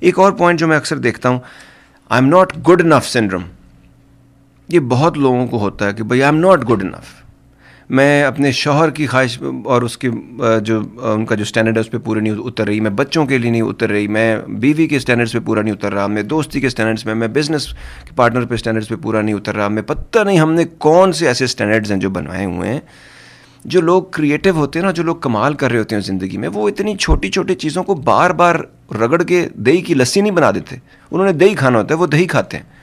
ایک اور پوائنٹ جو میں اکثر دیکھتا ہوں, I am not good enough syndrome. یہ بہت لوگوں کو ہوتا ہے کہ بھائی I am not good enough. میں اپنے شوہر کی خواہش اور اس کی جو ان کا جو اسٹینڈرڈ ہے اس پہ پورے نہیں اتر رہی, میں بچوں کے لیے نہیں اتر رہی, میں بیوی کے اسٹینڈرڈس پہ پورا نہیں اتر رہا, میں دوستی کے اسٹینڈرڈس میں بزنس کے پارٹنر پہ اسٹینڈرڈس پہ پورا نہیں اتر رہا, میں پتہ نہیں ہم نے کون سے ایسے اسٹینڈرڈز ہیں جو بنوائے ہوئے ہیں. جو لوگ کریٹو ہوتے ہیں نا, جو لوگ کمال کر رہے ہوتے ہیں زندگی میں, وہ اتنی چھوٹی چھوٹی چیزوں کو بار بار رگڑ کے دہی کی لسی نہیں بنا دیتے. انہوں نے دہی کھانا ہوتا ہے, وہ دہی کھاتے ہیں.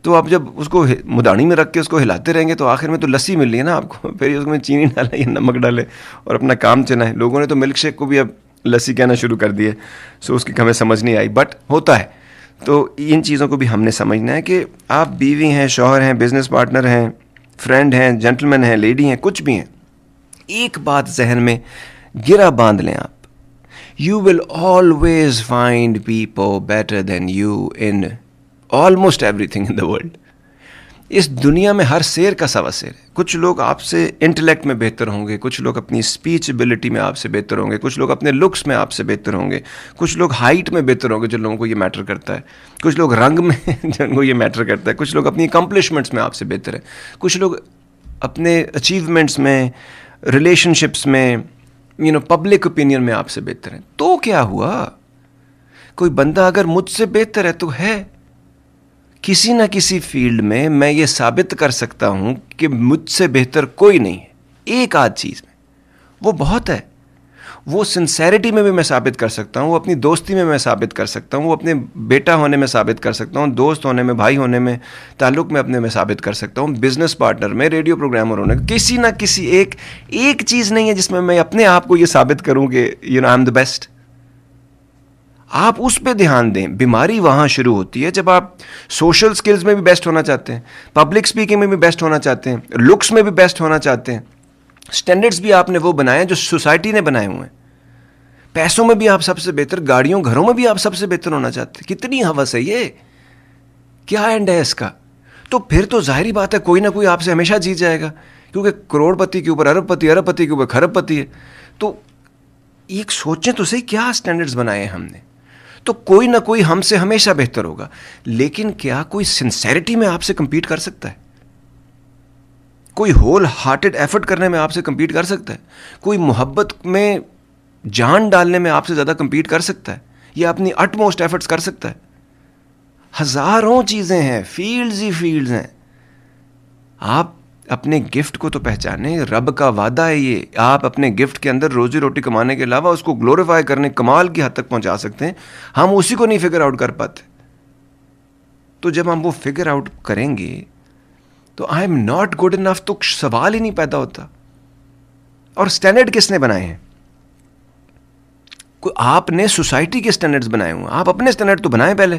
تو آپ جب اس کو مدانی میں رکھ کے اس کو ہلاتے رہیں گے تو آخر میں تو لسی مل رہی ہے نا آپ کو. پھر اس میں چینی ڈالے یا نمک ڈالے اور اپنا کام چلائیں. لوگوں نے تو ملک شیک کو بھی اب لسی کہنا شروع کر دیے. سو اس کی ہمیں سمجھ نہیں آئی, بٹ ہوتا ہے. تو ان چیزوں کو بھی ہم نے سمجھنا ہے کہ آپ بیوی ہیں, شوہر ہیں, بزنس پارٹنر ہیں, فرینڈ ہیں, جینٹلمین ہیں, لیڈی ہیں, کچھ بھی ہیں, ایک بات ذہن میں گرا باندھ لیں آپ, you will always find people better than you in almost everything in the world. اس دنیا میں ہر سیر کا سوا سیر ہے. کچھ لوگ آپ سے انٹلیکٹ میں بہتر ہوں گے, کچھ لوگ اپنی اسپیچ ایبلٹی میں آپ سے بہتر ہوں گے, کچھ لوگ اپنے لکس میں آپ سے بہتر ہوں گے, کچھ لوگ ہائٹ میں بہتر ہوں گے جو لوگوں کو یہ میٹر کرتا ہے, کچھ لوگ رنگ میں جن کو یہ میٹر کرتا ہے, کچھ لوگ اپنی اکمپلشمنٹس میں آپ سے بہتر ہیں, کچھ لوگ اپنے اچیومنٹس میں, ریلیشن شپس میں, پبلک اوپینین میں آپ سے بہتر ہیں. تو کیا ہوا؟ کوئی بندہ اگر مجھ سے بہتر ہے تو ہے. کسی نہ کسی فیلڈ میں میں یہ ثابت کر سکتا ہوں کہ مجھ سے بہتر کوئی نہیں ہے. ایک آدھ چیز میں وہ بہت ہے. وہ سنسیریٹی میں بھی میں ثابت کر سکتا ہوں, وہ اپنی دوستی میں ثابت کر سکتا ہوں, وہ اپنے بیٹا ہونے میں ثابت کر سکتا ہوں, دوست ہونے میں, بھائی ہونے میں, تعلق میں اپنے میں ثابت کر سکتا ہوں, بزنس پارٹنر میں, ریڈیو پروگرامر ہونے. کسی نہ کسی ایک چیز نہیں ہے جس میں اپنے آپ کو یہ ثابت کروں کہ آئی ایم دا بیسٹ. آپ اس پہ دھیان دیں. بیماری وہاں شروع ہوتی ہے جب آپ سوشل سکلز میں بھی بیسٹ ہونا چاہتے ہیں, پبلک سپیکنگ میں بھی بیسٹ ہونا چاہتے ہیں, لکس میں بھی بیسٹ ہونا چاہتے ہیں. سٹینڈرڈز بھی آپ نے وہ بنائے ہیں جو سوسائٹی نے بنائے ہوئے ہیں. پیسوں میں بھی آپ سب سے بہتر, گاڑیوں گھروں میں بھی آپ سب سے بہتر ہونا چاہتے ہیں. کتنی ہوس ہے یہ, کیا اینڈ ہے اس کا؟ تو پھر تو ظاہری بات ہے کوئی نہ کوئی آپ سے ہمیشہ جیت جائے گا, کیونکہ کروڑ پتی کے اوپر ارب پتی, ارب پتی کے اوپر کھرب پتی ہے. تو ایک سوچیں تو صحیح, کیا سٹینڈرڈز بنائے ہیں ہم نے. تو کوئی نہ کوئی ہم سے ہمیشہ بہتر ہوگا. لیکن کیا کوئی سنسیریٹی میں آپ سے کمپیٹ کر سکتا ہے؟ کوئی ہول ہارٹڈ ایفرٹ کرنے میں آپ سے کمپیٹ کر سکتا ہے؟ کوئی محبت میں جان ڈالنے میں آپ سے زیادہ کمپیٹ کر سکتا ہے یا اپنی اٹ موسٹ ایفرٹس کر سکتا ہے؟ ہزاروں چیزیں ہیں, فیلڈز ہی فیلڈز ہیں. آپ اپنے گفٹ کو تو پہچانیں. رب کا وعدہ ہے یہ, آپ اپنے گفٹ کے اندر روزی روٹی کمانے کے علاوہ اس کو گلوریفائی کرنے, کمال کی حد تک پہنچا سکتے ہیں. ہم اسی کو نہیں فگر آؤٹ کر پاتے. تو جب ہم وہ فگر آؤٹ کریں گے تو I am not good enough تو سوال ہی نہیں پیدا ہوتا. اور سٹینڈرڈ کس نے بنائے ہیں؟ آپ نے سوسائٹی کے سٹینڈرڈز بنائے ہوئے ہیں. آپ اپنے سٹینڈرڈ تو بنائیں پہلے.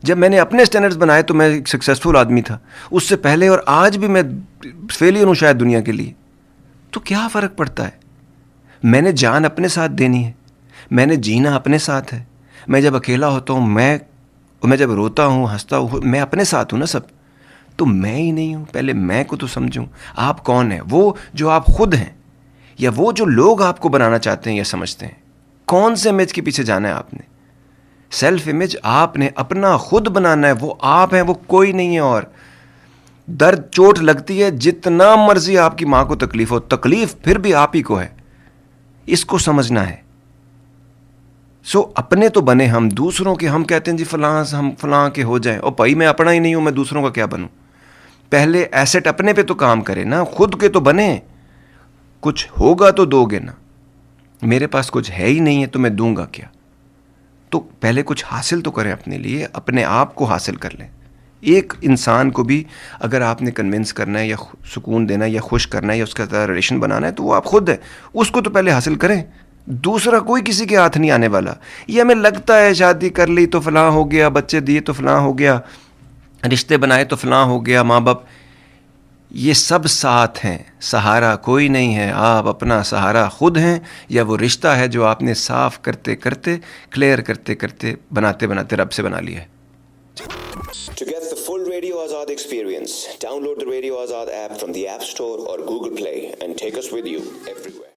جب میں نے اپنے سٹینڈرڈز بنائے تو میں ایک سکسیزفل آدمی تھا. اس سے پہلے اور آج بھی میں فیلئر ہوں شاید دنیا کے لیے. تو کیا فرق پڑتا ہے؟ میں نے جان اپنے ساتھ دینی ہے, میں نے جینا اپنے ساتھ ہے. میں جب اکیلا ہوتا ہوں, میں جب روتا ہوں, ہنستا ہوں, میں اپنے ساتھ ہوں نا سب. تو میں ہی نہیں ہوں. پہلے میں کو تو سمجھوں. آپ کون ہیں؟ وہ جو آپ خود ہیں یا وہ جو لوگ آپ کو بنانا چاہتے ہیں یا سمجھتے ہیں؟ کون سے امیج کے پیچھے جانا ہے آپ نے؟ سیلف امیج آپ نے اپنا خود بنانا ہے. وہ آپ ہیں, وہ کوئی نہیں ہے. اور درد چوٹ لگتی ہے, جتنا مرضی آپ کی ماں کو تکلیف ہو, تکلیف پھر بھی آپ ہی کو ہے. اس کو سمجھنا ہے. اپنے تو بنے ہم, دوسروں کے ہم کہتے ہیں جی ہم فلاں کے ہو جائیں. اور بھائی میں اپنا ہی نہیں ہوں, میں دوسروں کا کیا بنوں؟ پہلے ایسٹ اپنے پہ تو کام کرے نا, خود کے تو بنے. کچھ ہوگا تو دو گے نا. میرے پاس کچھ ہے ہی نہیں ہے تو میں دوں گا کیا؟ تو پہلے کچھ حاصل تو کریں اپنے لیے, اپنے آپ کو حاصل کر لیں. ایک انسان کو بھی اگر آپ نے کنونس کرنا ہے یا سکون دینا ہے یا خوش کرنا ہے یا اس کا ریلیشن بنانا ہے تو وہ آپ خود ہے. اس کو تو پہلے حاصل کریں. دوسرا کوئی کسی کے ہاتھ نہیں آنے والا. یہ ہمیں لگتا ہے شادی کر لی تو فلاں ہو گیا, بچے دیے تو فلاں ہو گیا, رشتے بنائے تو فلاں ہو گیا, ماں باپ, یہ سب ساتھ ہیں, سہارا کوئی نہیں ہے. آپ اپنا سہارا خود ہیں یا وہ رشتہ ہے جو آپ نے صاف کرتے کرتے, کلیئر کرتے کرتے, بناتے بناتے رب سے بنا لیا ہے. To get the full Radio Azad experience, download the Radio Azad app from the App Store or Google Play and take us with you everywhere.